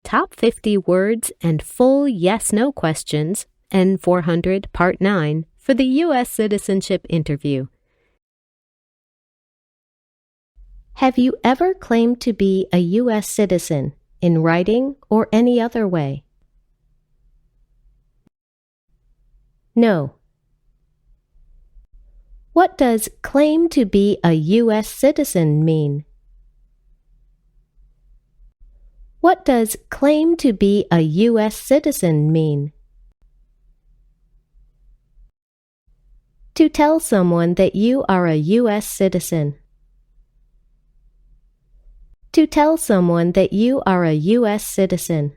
Top 50 Words and Full Yes-No Questions, N400, Part 9, for the U.S. Citizenship Interview. Have you ever claimed to be a U.S. citizen, in writing or any other way? No. What does claim to be a U.S. citizen mean? What does claim to be a U.S. citizen mean? To tell someone that you are a U.S. citizen. To tell someone that you are a U.S. citizen.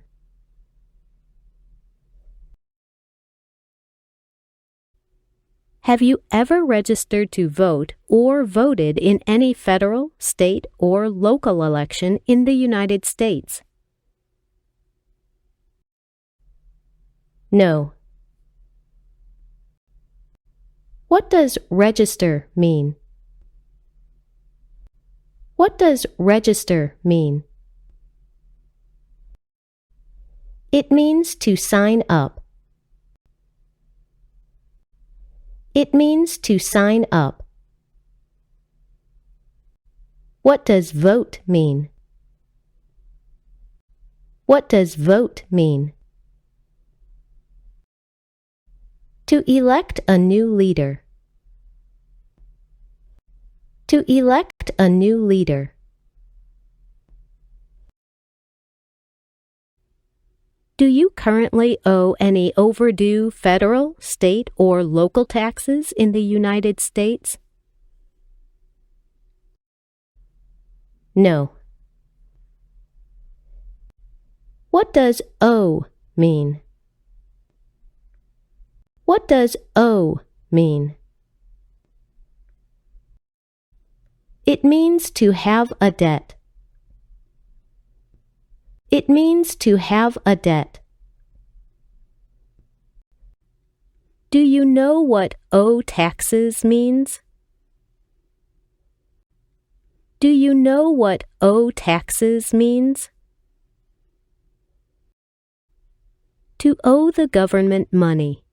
Have you ever registered to vote or voted in any federal, state, or local election in the United States? No. What does register mean? What does register mean? It means to sign up. It means to sign up. What does vote mean? What does vote mean? To elect a new leader. To elect a new leader. Do you currently owe any overdue federal, state, or local taxes in the United States? No. What does owe mean? What does owe mean? It means to have a debt. It means to have a debt. Do you know what owe taxes means? Do you know what owe taxes means? To owe the government money.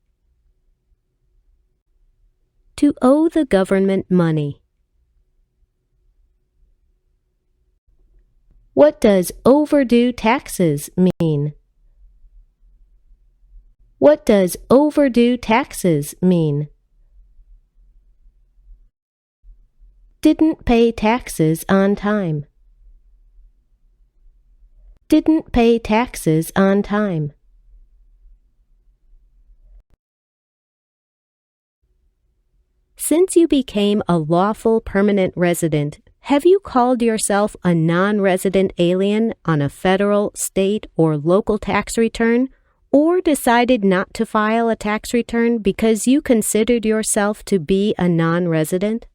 To owe the government money. What does overdue taxes mean? What does overdue taxes mean? Didn't pay taxes on time. Didn't pay taxes on time. Since you became a lawful permanent resident, have you called yourself a non-resident alien on a federal, state, or local tax return, or decided not to file a tax return because you considered yourself to be a non-resident?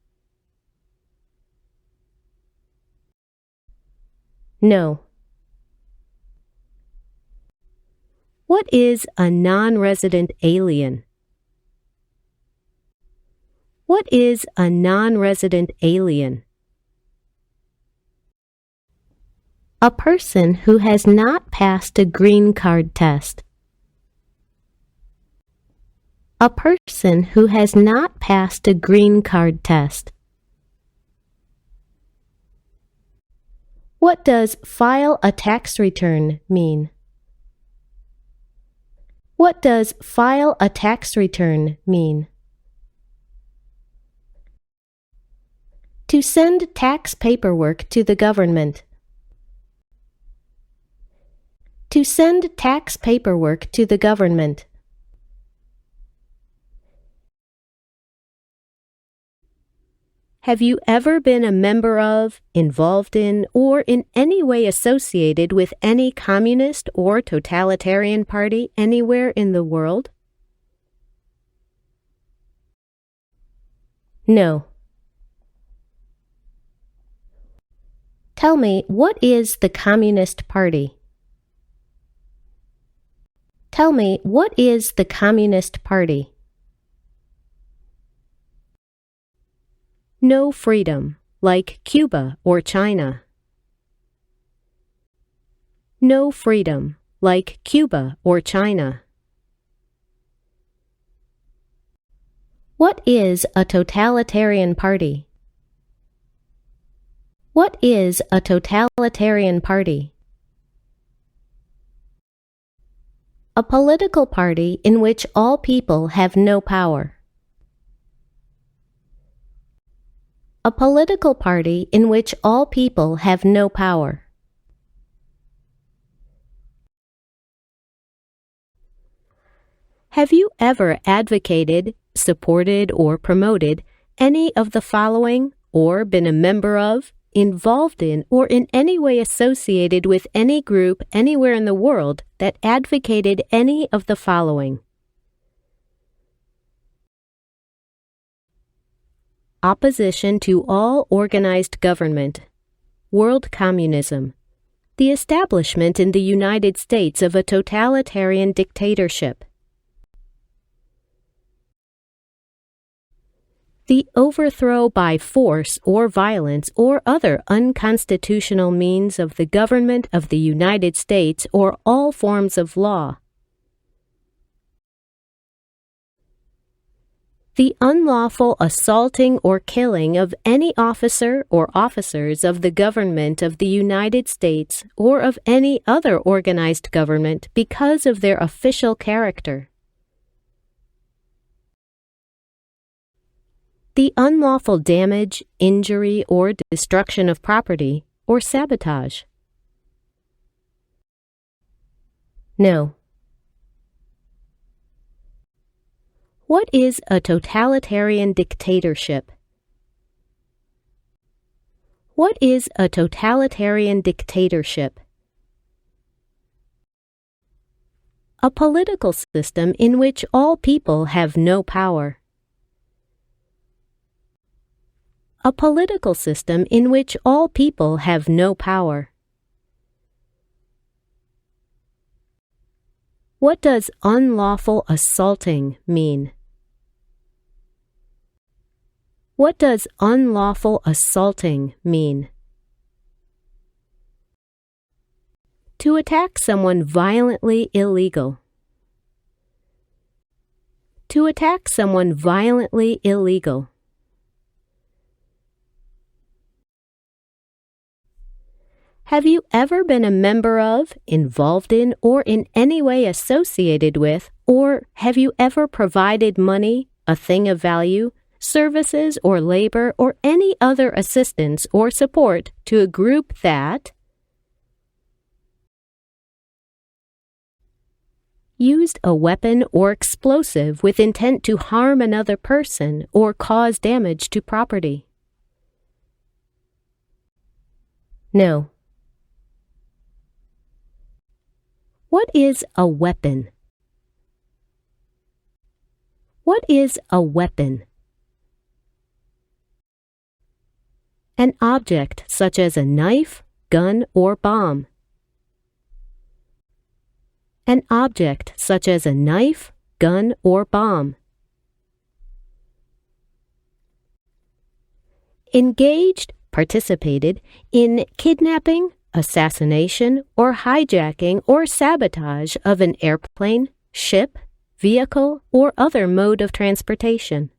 No. What is a non-resident alien? What is a non-resident alien? A person who has not passed a green card test. A person who has not passed a green card test. What does file a tax return mean? What does file a tax return mean? To send tax paperwork to the government. To send tax paperwork to the government. Have you ever been a member of, involved in, or in any way associated with any communist or totalitarian party anywhere in the world? No. Tell me, what is the Communist Party? Tell me, what is the Communist Party? No freedom, like Cuba or China. No freedom, like Cuba or China. What is a totalitarian party? What is a totalitarian party? A political party in which all people have no power. A political party in which all people have no power. Have you ever advocated, supported, or promoted any of the following, or been a member of, involved in, or in any way associated with any group anywhere in the world that advocated any of the following? Opposition to all organized government, world communism, the establishment in the United States of a totalitarian dictatorship, the overthrow by force or violence or other unconstitutional means of the government of the United States or all forms of law, the unlawful assaulting or killing of any officer or officers of the government of the United States or of any other organized government because of their official character, the unlawful damage, injury, or destruction of property, or sabotage. No. What is a totalitarian dictatorship? What is a totalitarian dictatorship? A political system in which all people have no power. A political system in which all people have no power. What does unlawful assaulting mean? What does unlawful assaulting mean? To attack someone violently illegal. To attack someone violently illegal. Have you ever been a member of, involved in, or in any way associated with, or have you ever provided money, a thing of value, services or labor, or any other assistance or support to a group that used a weapon or explosive with intent to harm another person or cause damage to property? No. What is a weapon? What is a weapon? An object such as a knife, gun, or bomb. An object such as a knife, gun, or bomb. Engaged, participated in kidnapping, assassination, or hijacking or sabotage of an airplane, ship, vehicle, or other mode of transportation.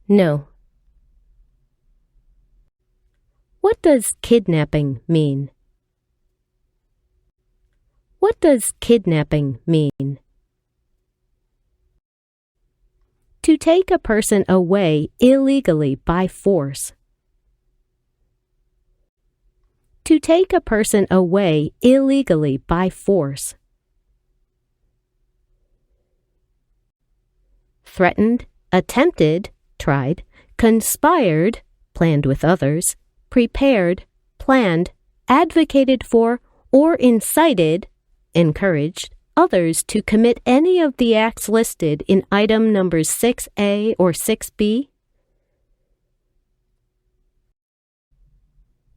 No. What does kidnapping mean? What does kidnapping mean? To take a person away illegally by force. To take a person away illegally by force. Threatened, attempted, tried, conspired, planned with others, prepared, planned, advocated for, or incited, encouraged others to commit any of the acts listed in item numbers 6A or 6B?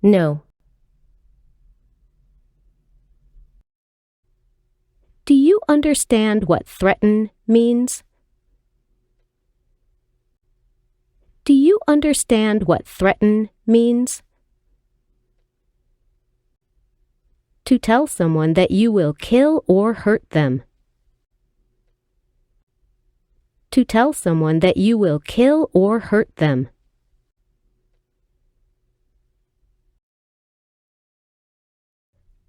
No. Do you understand what threaten means? Do you understand what threaten means? To tell someone that you will kill or hurt them. To tell someone that you will kill or hurt them.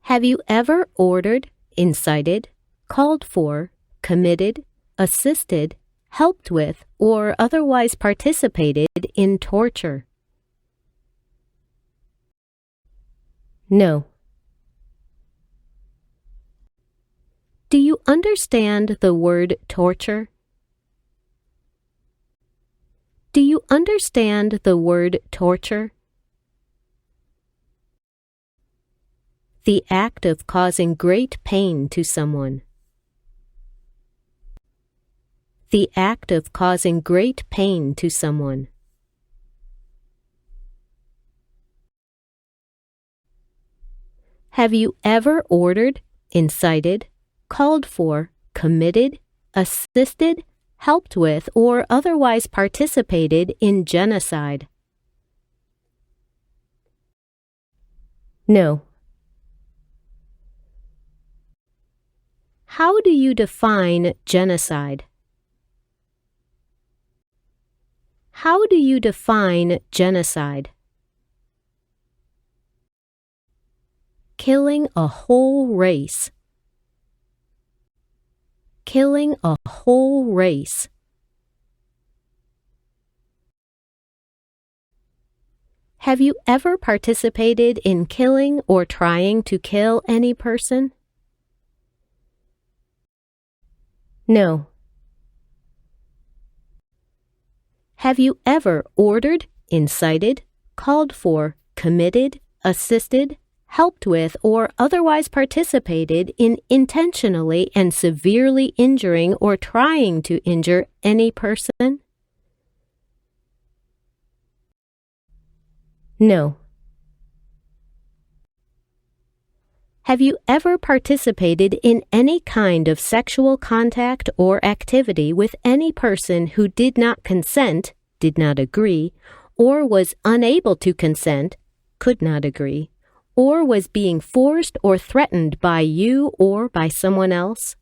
Have you ever ordered, incited, called for, committed, assisted, helped with, or otherwise participated in torture? No. Do you understand the word torture? Do you understand the word torture? The act of causing great pain to someone. The act of causing great pain to someone. Have you ever ordered, incited, called for, committed, assisted, helped with, or otherwise participated in genocide? No. How do you define genocide? How do you define genocide? Killing a whole race. Killing a whole race. Have you ever participated in killing or trying to kill any person? No. Have you ever ordered, incited, called for, committed, assisted, helped with, or otherwise participated in intentionally and severely injuring or trying to injure any person? No. Have you ever participated in any kind of sexual contact or activity with any person who did not consent, did not agree, or was unable to consent, could not agree, or was being forced or threatened by you or by someone else?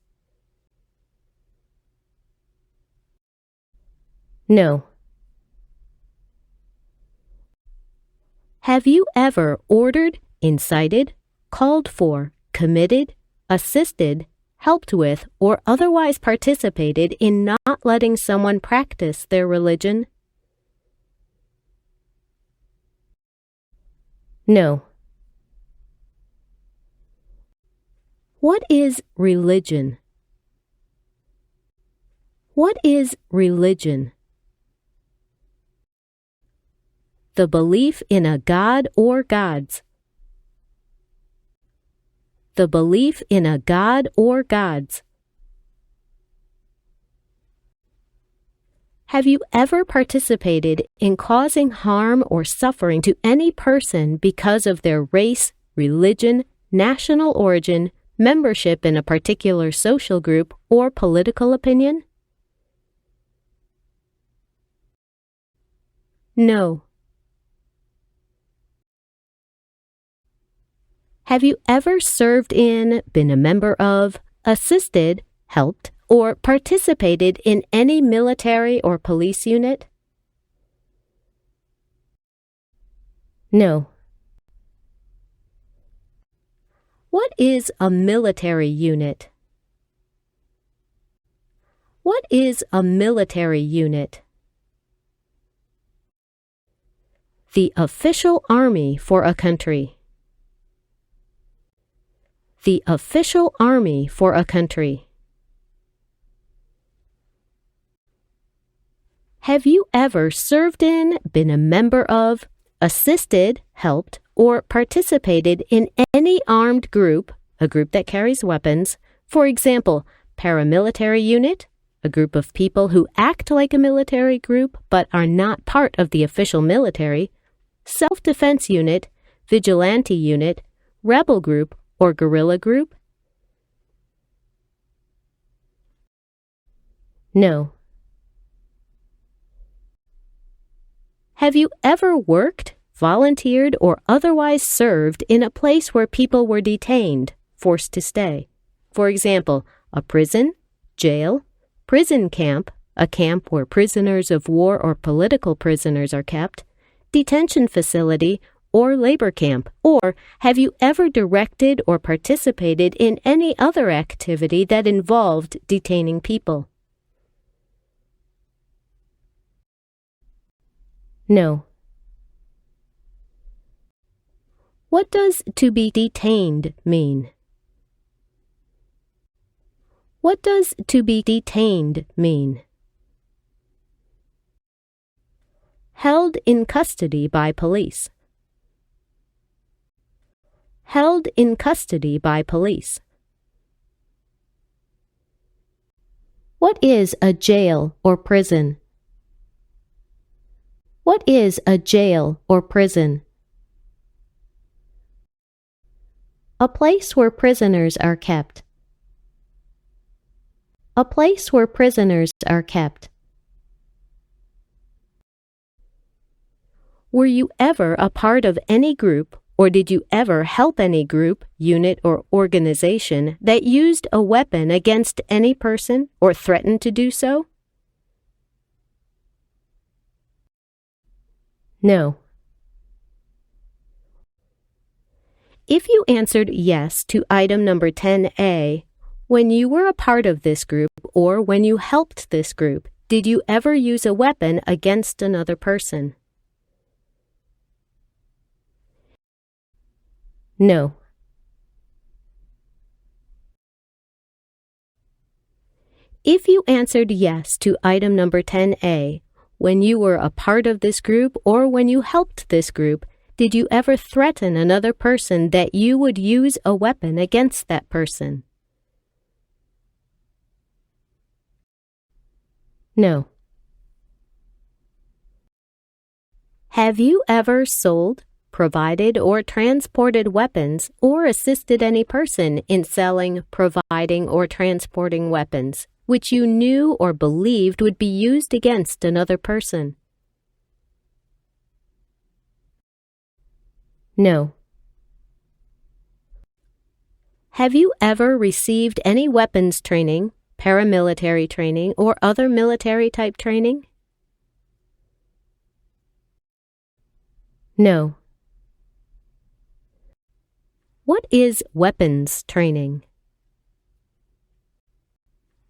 No. Have you ever ordered, incited, called for, committed, assisted, helped with, or otherwise participated in not letting someone practice their religion? No. What is religion? What is religion? The belief in a god or gods. The belief in a god or gods. Have you ever participated in causing harm or suffering to any person because of their race, religion, national origin, membership in a particular social group, or political opinion? No. Have you ever served in, been a member of, assisted, helped, or participated in any military or police unit? No. What is a military unit? What is a military unit? The official army for a country. The official army for a country. Have you ever served in, been a member of, assisted, helped, or participated in any armed group, a group that carries weapons, for example, paramilitary unit, a group of people who act like a military group but are not part of the official military, self-defense unit, vigilante unit, rebel group, or guerrilla group? No. Have you ever worked, volunteered, or otherwise served in a place where people were detained, forced to stay. For example, a prison, jail, prison camp, a camp where prisoners of war or political prisoners are kept, detention facility, or labor camp. Or have you ever directed or participated in any other activity that involved detaining people? No. What does to be detained mean? What does to be detained mean? Held in custody by police. Held in custody by police. What is a jail or prison? What is a jail or prison? A place where prisoners are kept. A place where prisoners are kept. Were you ever a part of any group, or did you ever help any group, unit, or organization that used a weapon against any person or threatened to do so? No. If you answered yes to item number 10A, when you were a part of this group or when you helped this group, did you ever use a weapon against another person? No. If you answered yes to item number 10A, when you were a part of this group or when you helped this group, did you ever threaten another person that you would use a weapon against that person? No. Have you ever sold, provided, or transported weapons or assisted any person in selling, providing, or transporting weapons, which you knew or believed would be used against another person? No. Have you ever received any weapons training, paramilitary training, or other military-type training? No. What is weapons training?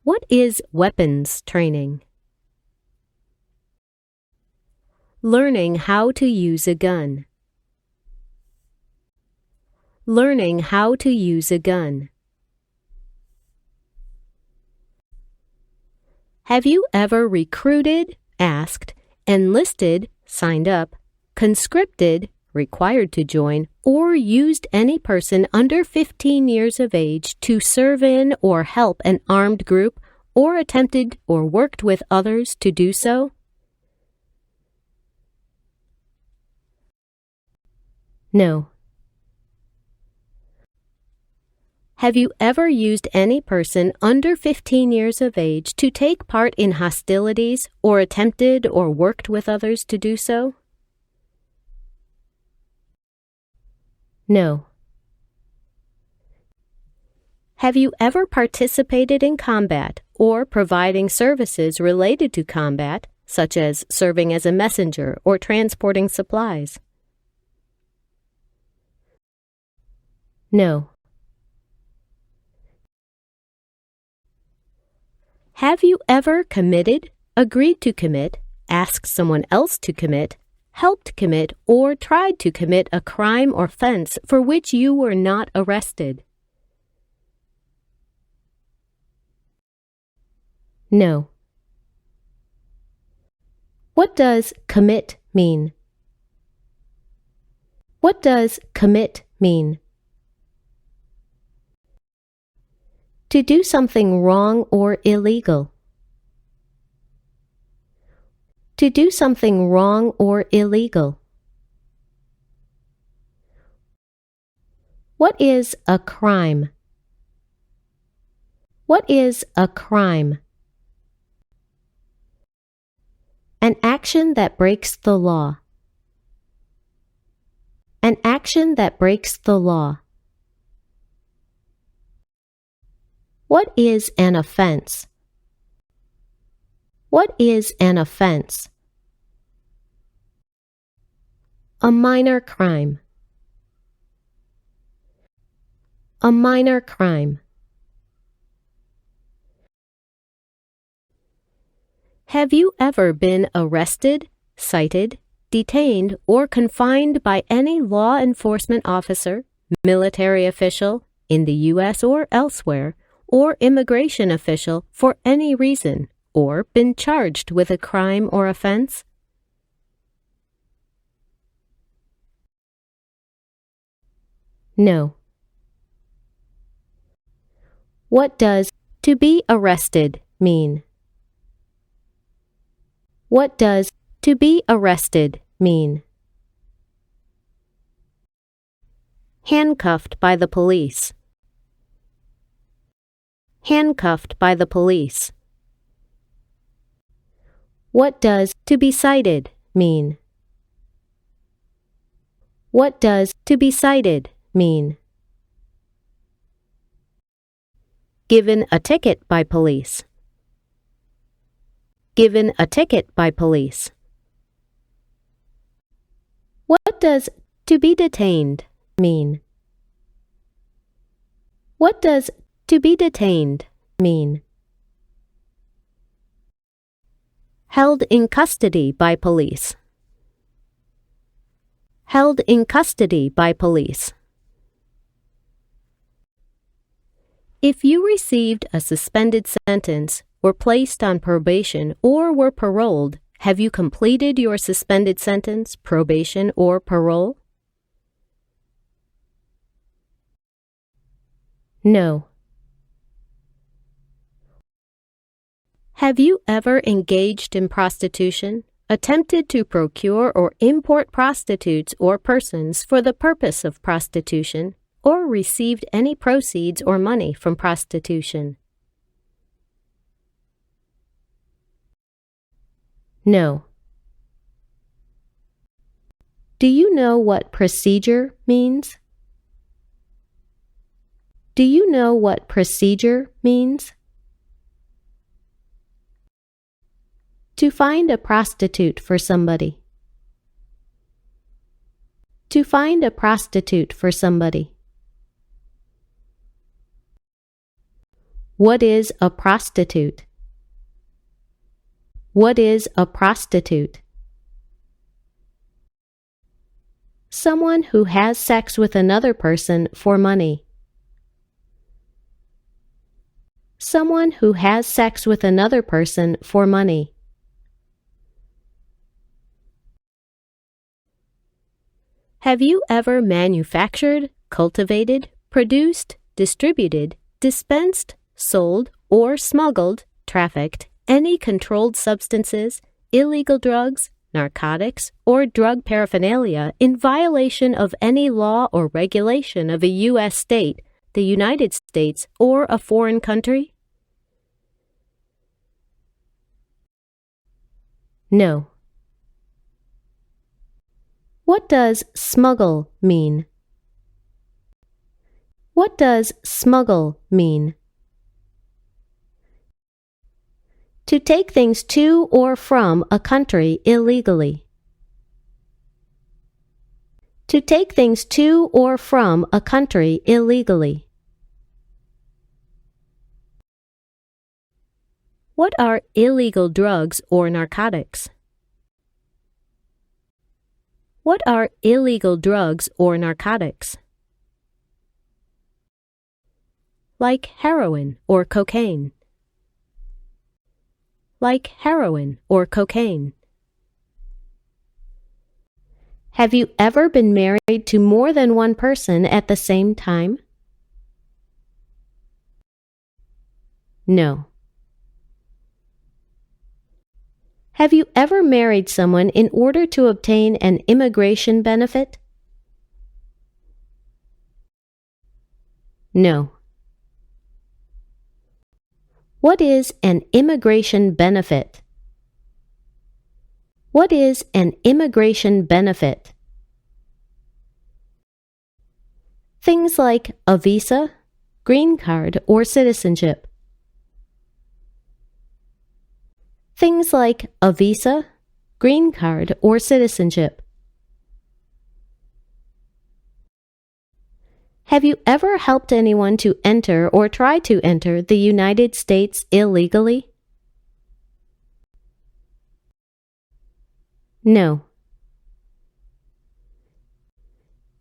What is weapons training? Learning how to use a gun. Learning how to use a gun. Have you ever recruited, asked, enlisted, signed up, conscripted, required to join, or used any person under 15 years of age to serve in or help an armed group, or attempted or worked with others to do so? No. Have you ever used any person under 15 years of age to take part in hostilities or attempted or worked with others to do so? No. Have you ever participated in combat or providing services related to combat, such as serving as a messenger or transporting supplies? No. Have you ever committed, agreed to commit, asked someone else to commit, helped commit, or tried to commit a crime or offense for which you were not arrested? No. What does commit mean? What does commit mean? To do something wrong or illegal. To do something wrong or illegal. What is a crime? What is a crime? An action that breaks the law. An action that breaks the law. What is an offense? What is an offense? A minor crime. A minor crime. Have you ever been arrested, cited, detained, or confined by any law enforcement officer, military official, in the U.S. or elsewhere, or immigration official for any reason, or been charged with a crime or offense? No. What does to be arrested mean? What does to be arrested mean? Handcuffed by the police. Handcuffed by the police. What does to be cited mean? What does to be cited mean? Given a ticket by police. Given a ticket by police. What does to be detained mean? What does to be detained mean? Held in custody by police. Held in custody by police. If you received a suspended sentence, were placed on probation, or were paroled, have you completed your suspended sentence, probation, or parole? No. Have you ever engaged in prostitution, attempted to procure or import prostitutes or persons for the purpose of prostitution, or received any proceeds or money from prostitution? No. Do you know what procedure means? Do you know what procedure means? To find a prostitute for somebody. To find a prostitute for somebody. What is a prostitute? What is a prostitute? Someone who has sex with another person for money. Someone who has sex with another person for money. Have you ever manufactured, cultivated, produced, distributed, dispensed, sold, or smuggled, trafficked any controlled substances, illegal drugs, narcotics, or drug paraphernalia in violation of any law or regulation of a U.S. state, the United States, or a foreign country? No. What does smuggle mean? What does smuggle mean? To take things to or from a country illegally. To take things to or from a country illegally. What are illegal drugs or narcotics? What are illegal drugs or narcotics? Like heroin or cocaine. Like heroin or cocaine. Have you ever been married to more than one person at the same time? No. Have you ever married someone in order to obtain an immigration benefit? No. What is an immigration benefit? What is an immigration benefit? Things like a visa, green card, or citizenship. Things like a visa, green card, or citizenship. Have you ever helped anyone to enter or try to enter the United States illegally? No.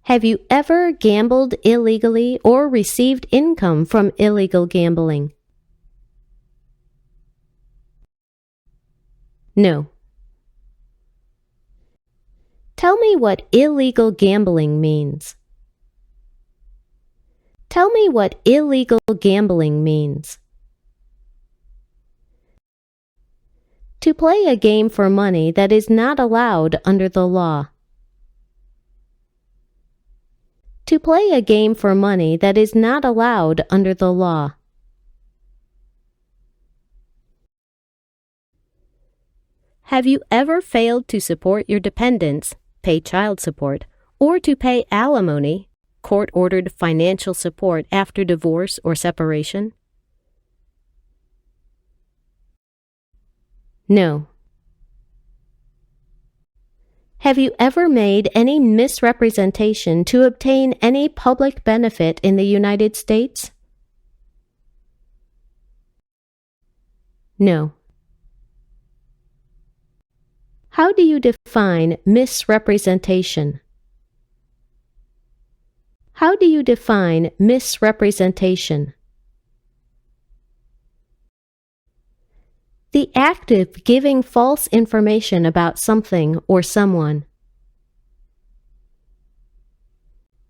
Have you ever gambled illegally or received income from illegal gambling? No. Tell me what illegal gambling means. Tell me what illegal gambling means. To play a game for money that is not allowed under the law. To play a game for money that is not allowed under the law. Have you ever failed to support your dependents, pay child support, or to pay alimony, court-ordered financial support after divorce or separation? No. Have you ever made any misrepresentation to obtain any public benefit in the United States? No. How do you define misrepresentation? How do you define misrepresentation? The act of giving false information about something or someone.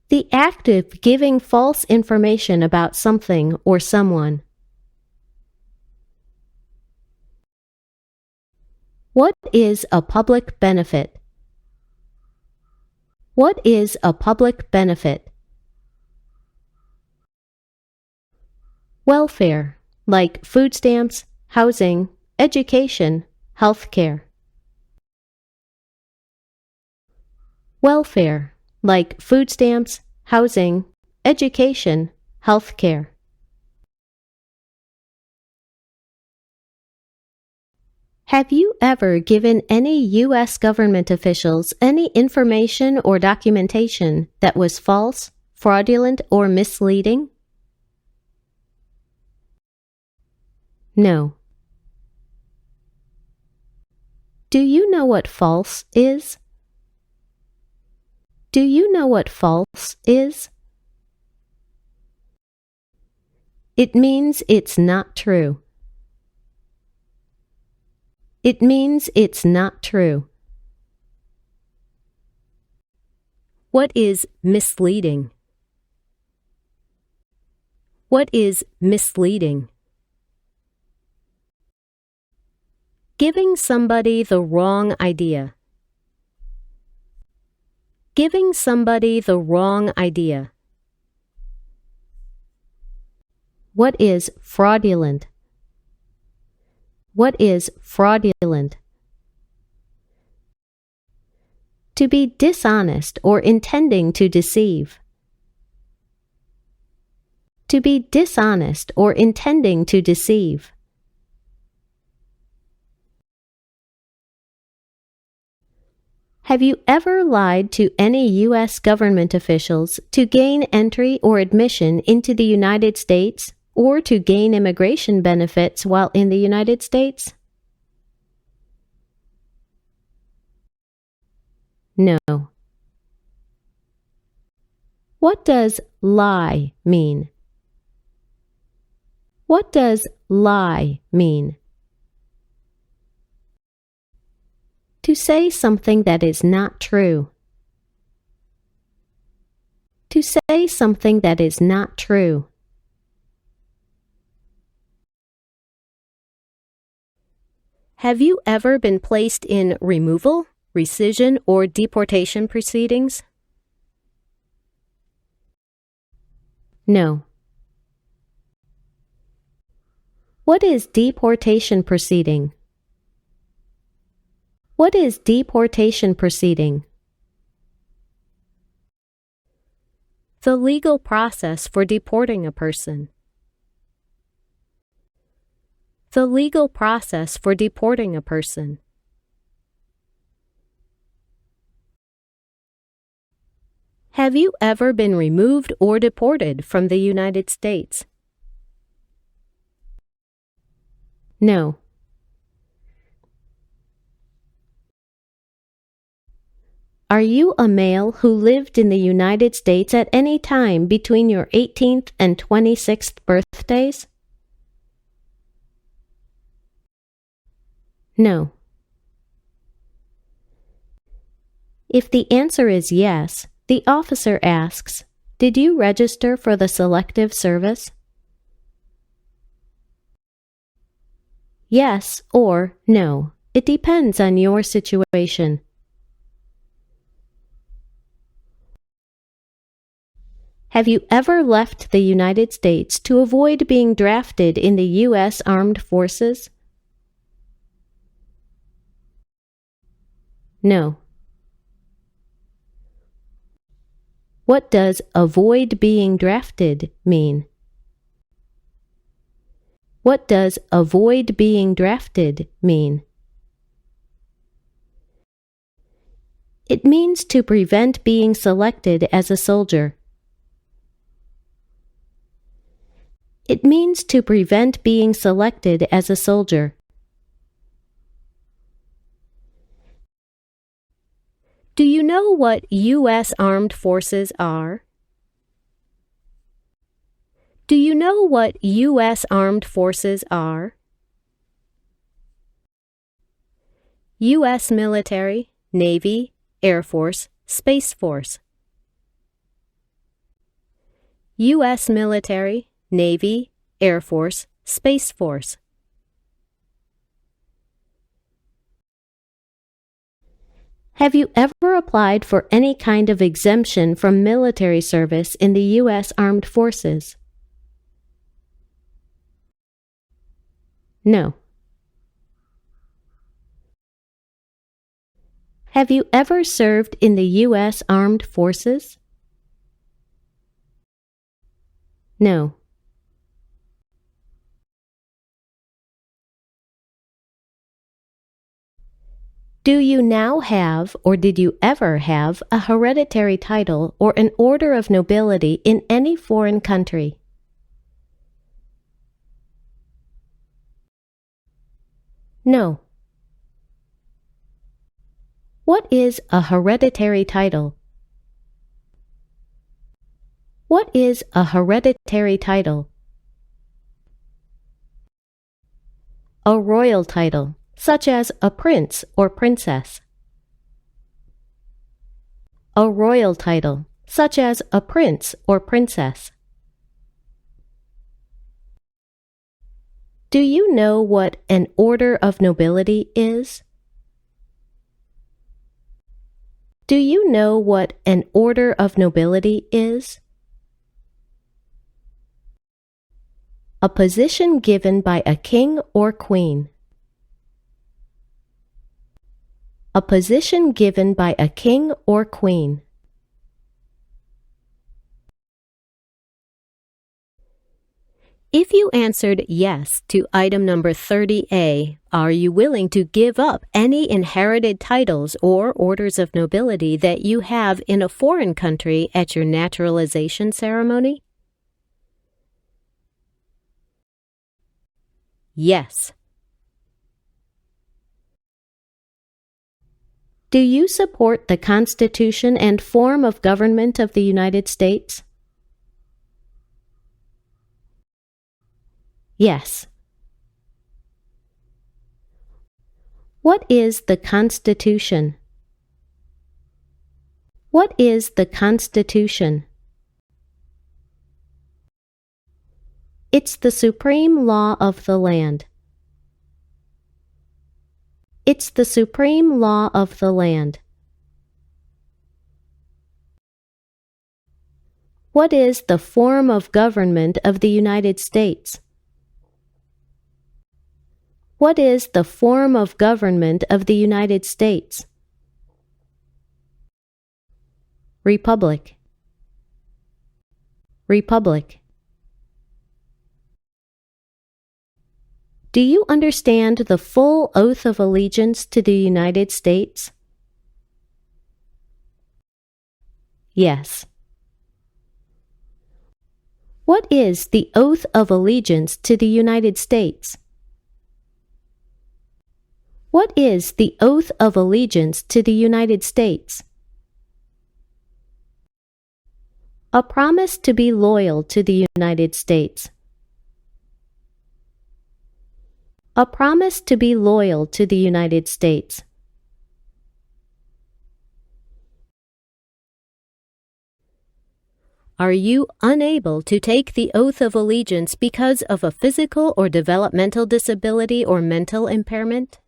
The act of giving false information about something or someone. What is a public benefit? What is a public benefit? Welfare, like food stamps, housing, education, health care. Welfare, like food stamps, housing, education, health care. Have you ever given any U.S. government officials any information or documentation that was false, fraudulent, or misleading? No. Do you know what false is? Do you know what false is? It means it's not true. It means it's not true. What is misleading? What is misleading? Giving somebody the wrong idea. Giving somebody the wrong idea. What is fraudulent? What is fraudulent? To be dishonest or intending to deceive. To be dishonest or intending to deceive. Have you ever lied to any U.S. government officials to gain entry or admission into the United States or to gain immigration benefits while in the United States? No. What does lie mean? What does lie mean? To say something that is not true. To say something that is not true. Have you ever been placed in removal, rescission, or deportation proceedings? No. What is deportation proceeding? What is deportation proceeding? The legal process for deporting a person. The legal process for deporting a person. Have you ever been removed or deported from the United States? No. Are you a male who lived in the United States at any time between your 18th and 26th birthdays? No. If the answer is yes, the officer asks, "Did you register for the Selective Service?" Yes or no. It depends on your situation. Have you ever left the United States to avoid being drafted in the U.S. Armed Forces? No. What does avoid being drafted mean? What does avoid being drafted mean? It means to prevent being selected as a soldier. It means to prevent being selected as a soldier. Do you know what U.S. Armed Forces are? Do you know what U.S. Armed Forces are? U.S. Military, Navy, Air Force, Space Force. U.S. Military, Navy, Air Force, Space Force. Have you ever applied for any kind of exemption from military service in the U.S. Armed Forces? No. Have you ever served in the U.S. Armed Forces? No. Do you now have, or did you ever have, a hereditary title or an order of nobility in any foreign country? No. What is a hereditary title? What is a hereditary title? A royal title, such as a prince or princess. A royal title, such as a prince or princess. Do you know what an order of nobility is? Do you know what an order of nobility is? A position given by a king or queen. A position given by a king or queen. If you answered yes to item number 30A, are you willing to give up any inherited titles or orders of nobility that you have in a foreign country at your naturalization ceremony? Yes. Do you support the Constitution and form of government of the United States? Yes. What is the Constitution? What is the Constitution? It's the supreme law of the land. It's the supreme law of the land. What is the form of government of the United States? What is the form of government of the United States? Republic. Republic. Do you understand the full oath of allegiance to the United States? Yes. What is the oath of allegiance to the United States? What is the oath of allegiance to the United States? A promise to be loyal to the United States. A promise to be loyal to the United States. Are you unable to take the oath of allegiance because of a physical or developmental disability or mental impairment?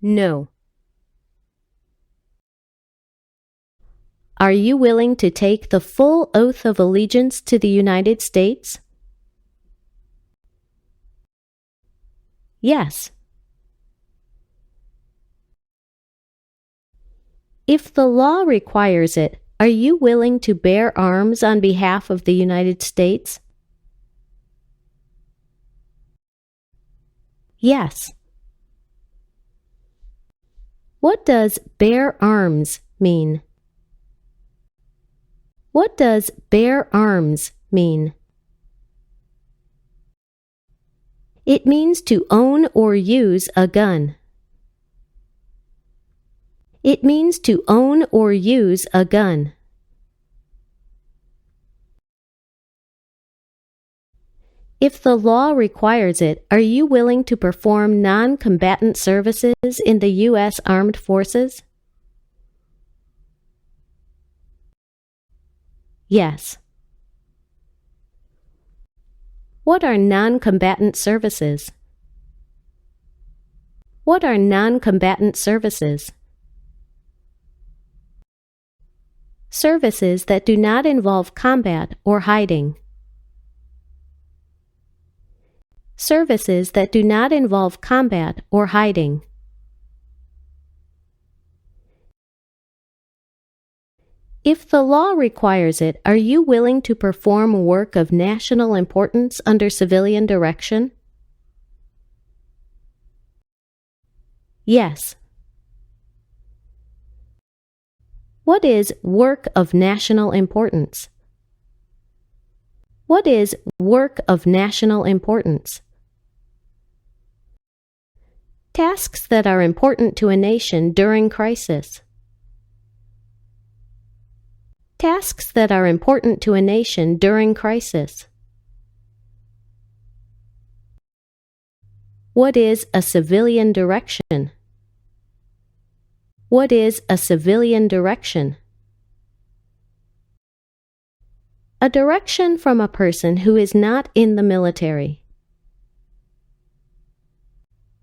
No. Are you willing to take the full oath of allegiance to the United States? Yes. If the law requires it, are you willing to bear arms on behalf of the United States? Yes. What does bear arms mean? What does bear arms mean? It means to own or use a gun. It means to own or use a gun. If the law requires it, are you willing to perform non-combatant services in the U.S. Armed Forces? Yes. What are non-combatant services? What are non-combatant services? Services that do not involve combat or hiding. Services that do not involve combat or hiding. If the law requires it, are you willing to perform work of national importance under civilian direction? Yes. What is work of national importance? What is work of national importance? Tasks that are important to a nation during crisis. Tasks that are important to a nation during crisis. What is a civilian direction? What is a civilian direction? A direction from a person who is not in the military.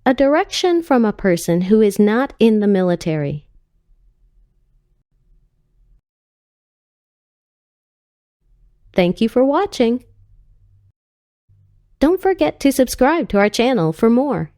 A direction from a person who is not in the military. Thank you for watching. Don't forget to subscribe to our channel for more.